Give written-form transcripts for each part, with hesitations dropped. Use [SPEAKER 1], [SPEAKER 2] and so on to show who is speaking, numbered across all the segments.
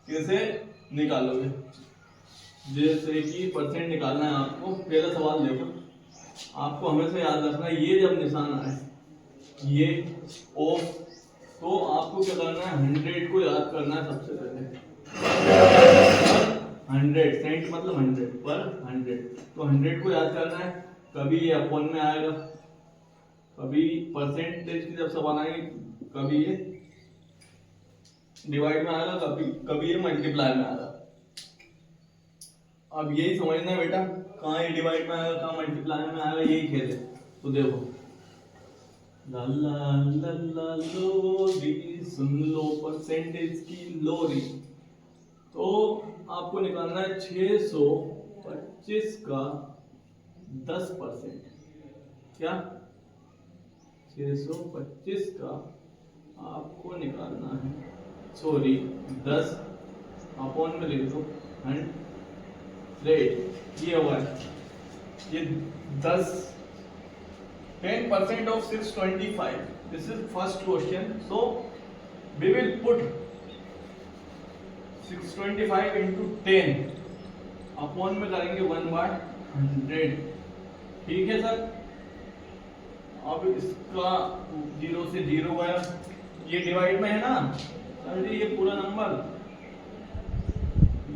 [SPEAKER 1] कैसे निकालोगे? जैसे कि परसेंट निकालना है आपको। पहला सवाल देखो, आपको हमेशा याद रखना है ये जब निशान आए ये ऑफ, तो आपको क्या करना है, 100 को याद करना है सबसे पहले। 100 सेंट मतलब 100 पर 100, तो 100 को याद करना है। कभी ये अपॉन में आएगा, कभी परसेंटेज की जब सवाल आएंगे, कभी ये डिवाइड में आएगा, कभी ये मल्टीप्लाई में आएगा। अब यही समझना है बेटा, कहाँ ये डिवाइड में आएगा, कहाँ मल्टीप्लाई में आएगा, यही खेल है। तो देखो, लल्ला लल्ला लोरी, सुन लो परसेंटेज की लोरी। तो आपको निकालना है 625 का 10%। क्या 625 का आपको निकालना है, सॉरी 10 अपॉन में लिख दो 100। ये हुआ है, ये 10% of 625. This is first question. So we will put 625 into 10 upon में करेंगे 1/100। ठीक है सर। अब इसका 0 से 0 गया, ये डिवाइड में है ना सर जी, ये पूरा नंबर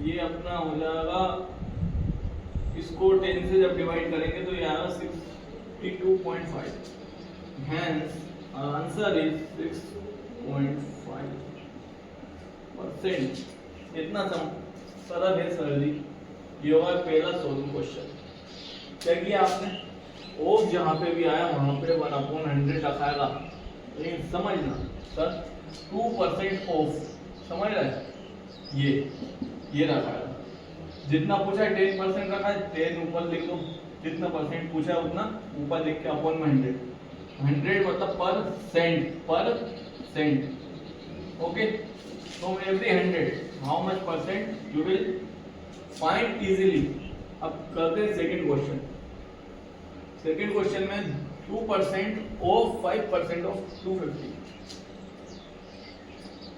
[SPEAKER 1] ये अपना हो जाएगा। इसको 10 से जब डिवाइड करेंगे तो ये आएगा 62.5। Hence our answer is 6.5%। इतना सरल है सर जी। ये होगा पहला सोल्व क्वेश्चन। क्या किया आपने, ऑफ जहाँ पे भी आया वहां पे 1/100 रखाएगा, लेकिन समझना सर 2% ऑफ, समझ रहे हैं, ये रखाएगा। जितना पूछा है 10% रखा है, 10 ऊपर लिख दो, जितना परसेंट पूछा है उतना ऊपर लिख के अपॉन में 100 मतलब percent. Okay, from every 100 how much percent you will find easily. अब करते हैं सेकंड क्वेश्चन। सेकंड क्वेश्चन में 2% ऑफ 5% ऑफ 250।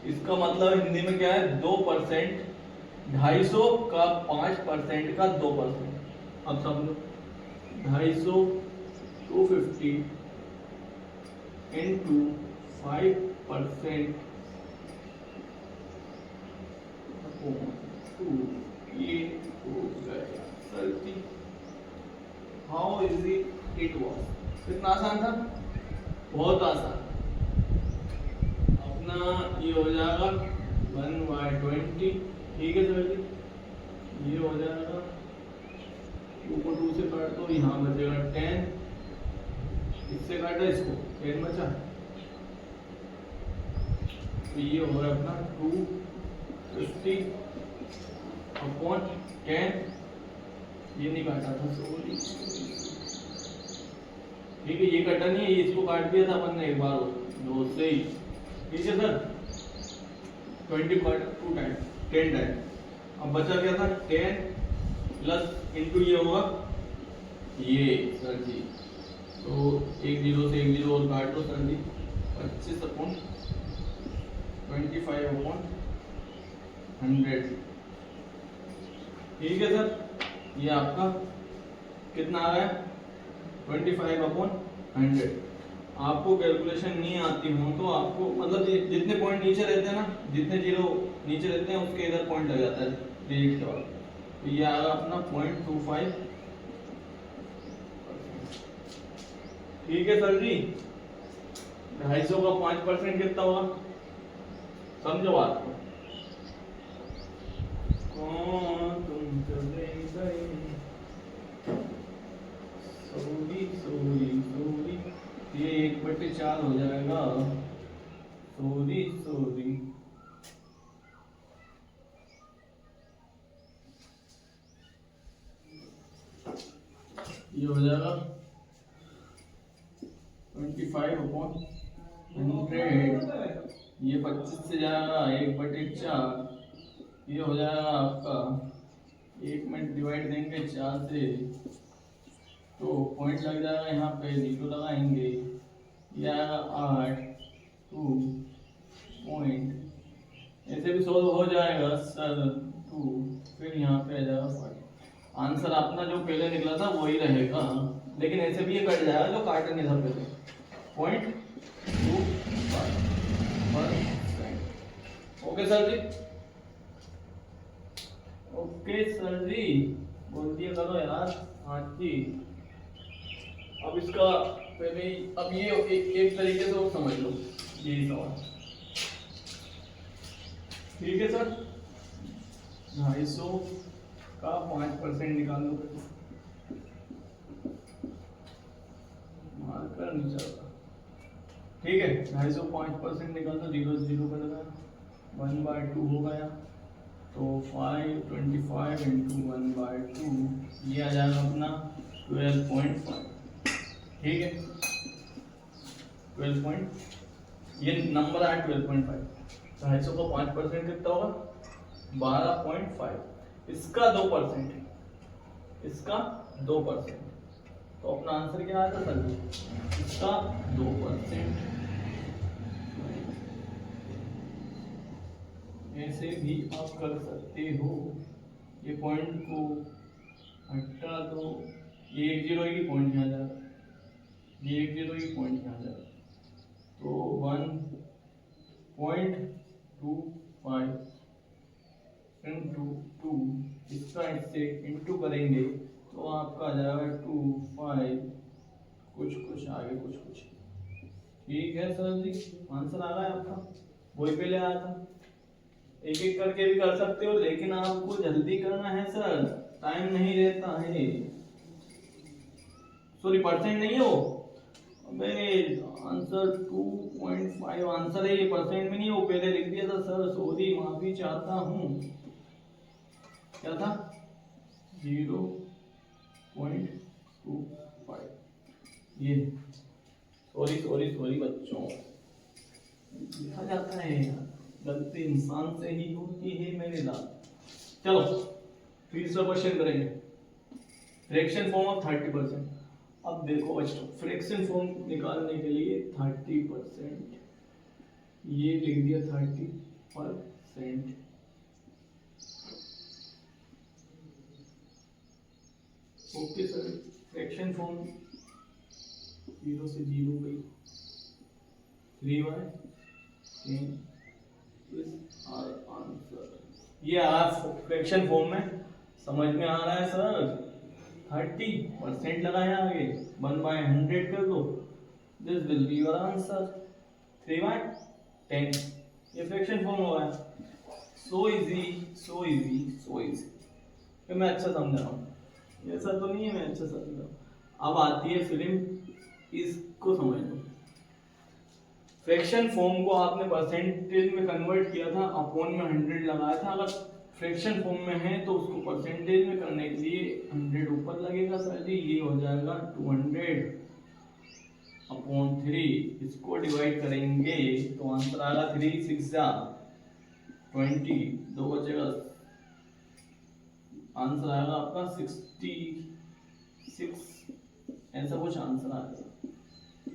[SPEAKER 1] इसका मतलब हिंदी में क्या है, 2%, 250 का 5% का 2%। अब समझो, 250 250 into 5% ये हो गया sir. How easy it was, कितना आसान था, बहुत आसान। अपना ये हो जाएगा 1/20। ठीक है सर जी, ये हो जाएगा 2 को 2 से काट दो, यहाँ बचेगा 10, इससे काटा इसको 10 बचा, तो ये होगा अपना 250 अपॉन 10। ये नहीं काटा था, सॉरी। ठीक है, ये कटा नहीं है, ये इसको काट दिया था अपन ने एक बार, 2 से ही। ठीक है सर, 20 2 टाइम 10 टाइम। अब बचा क्या था, 10 प्लस इंटू ये होगा ये सर जी, तो 1 0 से 1 0 और काट दो सर जी, 25 अपॉन 25 अपॉन 100। ठीक है सर, ये आपका कितना आ रहा है, 25 अपॉन 100। आपको कैलकुलेशन नहीं आती हो तो आपको मतलब जितने पॉइंट नीचे रहते हैं ना, जितने जीरो नीचे रहते हैं उसके इधर पॉइंट लग जाता है डिजिट के बाद। तो ये आएगा अपना 0.25। ठीक है सर जी, 250 का 5% कितना होगा, समझो बात को। तुम चले गए, सॉरी सॉरी सॉरी, ये 1/4 हो जाएगा, सॉरी सॉरी। ये हो जाएगा 25 अपॉन 100। ये 25 से जाएगा 1/4, ये हो जाएगा आपका 1 में डिवाइड देंगे 4 से तो पॉइंट लग जाएगा, यहाँ पे 0 लगाएंगे, ये आएगा 8 2.8 ऐसे भी सोल्व हो जाएगा सर 2, फिर यहाँ पे आ जाएगा 5। आंसर अपना जो पहले निकला था वही रहेगा, लेकिन ऐसे भी ये कट जाएगा जो काटा नहीं था पहले। 0.25%। ओके सर जी, ओके सर जी, बोल दिया करो यार। हाँ जी, अब इसका पहले ही, अब ये एक तरीके से समझ लो यही सवाल। ठीक है सर, 250 का 5% निकाल दो। मार्कर नहीं चलता। ठीक है, 250 5% निकाल दो, 0 0 कर देना, 1/2 हो गया। तो 525 इंटू 1/2, ये आ जाएगा अपना 12.5। ठीक है, 12 ये नंबर आया 12.5। 250 का 5% कितना होगा? 12.5। इसका 2%, इसका 2%, तो अपना आंसर क्या आया था सर? इसका 2%। ऐसे भी आप कर सकते हो। ये पॉइंट को हटा दो, ये 1 0 ही पॉइंट यहाँ जाएगा, ये 1 0 ही पॉइंट यहाँ जाएगा, तो 1.25 इंटू 2, इसका इससे इंटू करेंगे तो आपका आ जाएगा 25 कुछ आगे कुछ। ठीक है सर जी, आंसर आ गया आपका, वही पहले आया था। एक एक करके भी कर सकते हो, लेकिन आपको जल्दी करना है सर, टाइम नहीं रहता है। सॉरी, परसेंट नहीं है वो, अबे आंसर 2.5 आंसर है, ये परसेंट में नहीं, वो पहले लिख दिया था सर, सॉरी, माफी चाहता हूँ। क्या था? 0.25। ये सॉरी बच्चों, लिखा जाता है यार, गलती इंसान से ही होती है मेरे लाल। चलो तीसरा क्वेश्चन करेंगे, फ्रैक्शन फॉर्म ऑफ 30%। अब देखो बच्चों, फ्रैक्शन फॉर्म निकालने के लिए 30%, ये लिख दिया 30%। ओके सर, फ्रैक्शन फॉर्म 0 से 0 गई, 3/10 आंसर। ये आप फ्रैक्शन फॉर्म में समझ में आ रहा है सर? 30% लगाया आगे, 1/100 कर दो, this will be your answer, 3/10। ये फ्रैक्शन फॉर्म हो गया। So easy. मैं अच्छा समझ रहा हूँ, ऐसा तो नहीं है, मैं अच्छा समझ रहा हूँ। अब आती है फिल्म, इसको समझ लो। फ्रैक्शन फॉर्म को आपने परसेंटेज में कन्वर्ट किया था, अपॉन में 100 लगाया था। अगर फ्रैक्शन फॉर्म में है तो उसको परसेंटेज में करने के लिए 100 ऊपर लगेगा सर जी, ये हो जाएगा 200/3। इसको डिवाइड करेंगे तो आंसर आएगा 3 6 20, 2 बचेगा, आंसर आएगा आपका 66, ऐसा कुछ आंसर आएगा।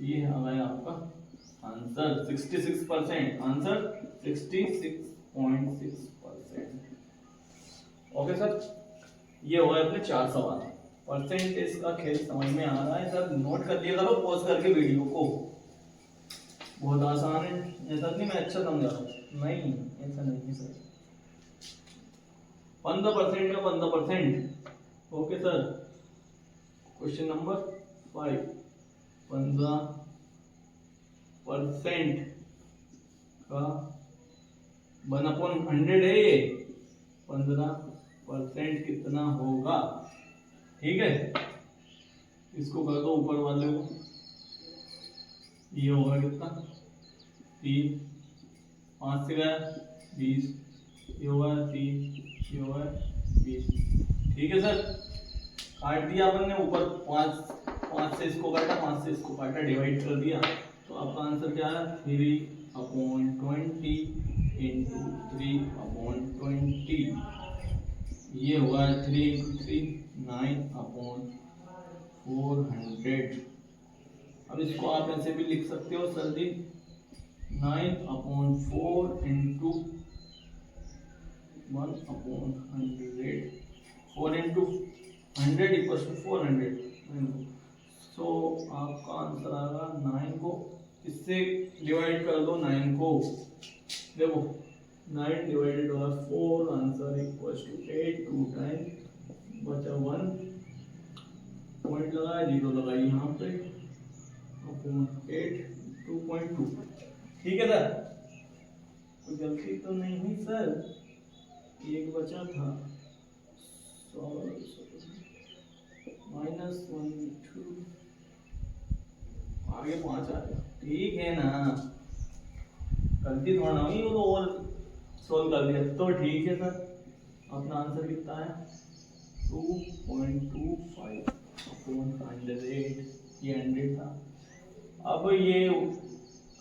[SPEAKER 1] ये आ गया आपका आंसर 66%, आंसर 66.6%। ओके सर, ये हो गए अपने 4 सवाल। परसेंटेज का खेल समझ में आ रहा है सर? नोट कर लिया करो पॉज करके वीडियो को, बहुत आसान है। ऐसा नहीं मैं अच्छा समझा रहा हूँ, नहीं ऐसा नहीं सर। 15% का 15%। ओके सर, क्वेश्चन नंबर 5, 15% का 1/100 है ये, 15% कितना होगा? ठीक है, इसको कर दो ऊपर वाले को, ये होगा कितना? 3, 5 से गया 20, ये होगा 3, ये होगा 20। ठीक है सर, काट दिया अपन ने, ऊपर 5 से इसको काटा, 5 से इसको काटा, डिवाइड कर दिया, तो आपका आंसर क्या है? 3/20 इंटू 3/20, ये होगा 3 इंटू 3 9/400। अब इसको आप ऐसे भी लिख सकते हो sir ji, 9/4 into 1/100, 4 into 100 equals to 400। So आपका आंसर आएगा 9 को इससे डिवाइड कर दो, 9 को देखो 9 divided by 4 answer equals to 8, 2 time बचा 1 पॉइंट लगाया, 0 लगाई यहाँ पे अपॉन 8, 2.2। ठीक है सर, कोई गलती तो नहीं हुई सर? एक बचा था, -1 2 आगे 5 आ गया। ठीक है ना, गलती थोड़ा ना हुई, वो तो और सोल्व कर दिया तो ठीक है सर। अपना आंसर कितना है 2.25 अपॉन 100, ये 100 था। अब ये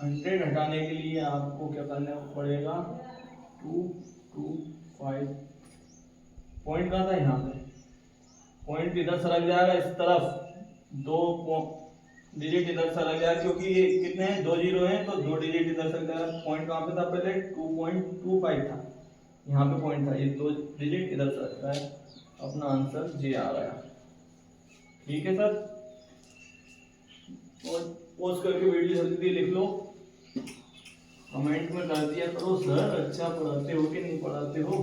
[SPEAKER 1] 100 हटाने के लिए आपको क्या करना पड़ेगा, 225 पॉइंट कहाँ था, यहाँ पे पॉइंट इधर सरक जाएगा इस तरफ, 2 डिजिट इधर सरक जाएगा क्योंकि ये कितने हैं, 2 जीरो हैं तो 2 डिजिट इधर सरक जाएगा। पॉइंट कहाँ पे था पहले, 2.25 था, यहाँ पे पॉइंट था, ये 2 डिजिट इधर सरक रहा है। अपना आंसर जे आ गया। ठीक है सर, और पोस्ट करके वीडियो जल्दी लिख लो, कमेंट में कर दिया करो सर अच्छा पढ़ाते हो कि नहीं पढ़ाते हो।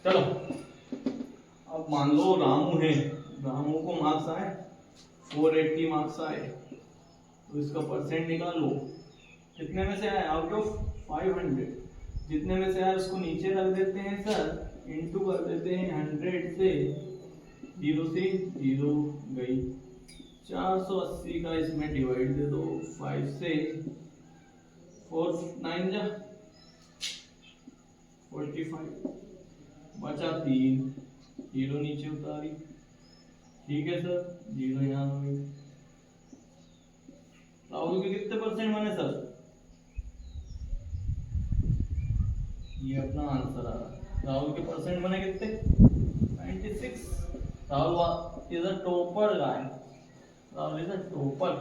[SPEAKER 1] चलो अब मान लो रामू है, रामू को मार्क्स आए 480 मार्क्स आए, तो इसका परसेंट निकालो, कितने में से आए आउट ऑफ 500, जितने में से आए उसको नीचे रख देते हैं सर, इनटू कर देते हैं 100 से, 0 से 0 गई, 480 का इसमें डिवाइड दे दो 5 से, 4 9 जा 45 बचा 3, 0 नीचे उतारी। ठीक है सर, 0 यहाँ हो गई। राहुल के कितने परसेंट बने सर, ये अपना आंसर आ रहा है। राहुल के परसेंट बने कितने, 96। Rahul is a topper guy, Rahul is a topper.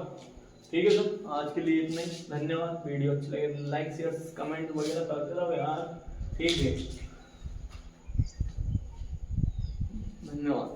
[SPEAKER 1] ठीक है सर, आज के लिए इतना ही, धन्यवाद। वीडियो अच्छी लगे तो लाइक शेयर कमेंट वगैरह करते रहो यार। ठीक है, धन्यवाद।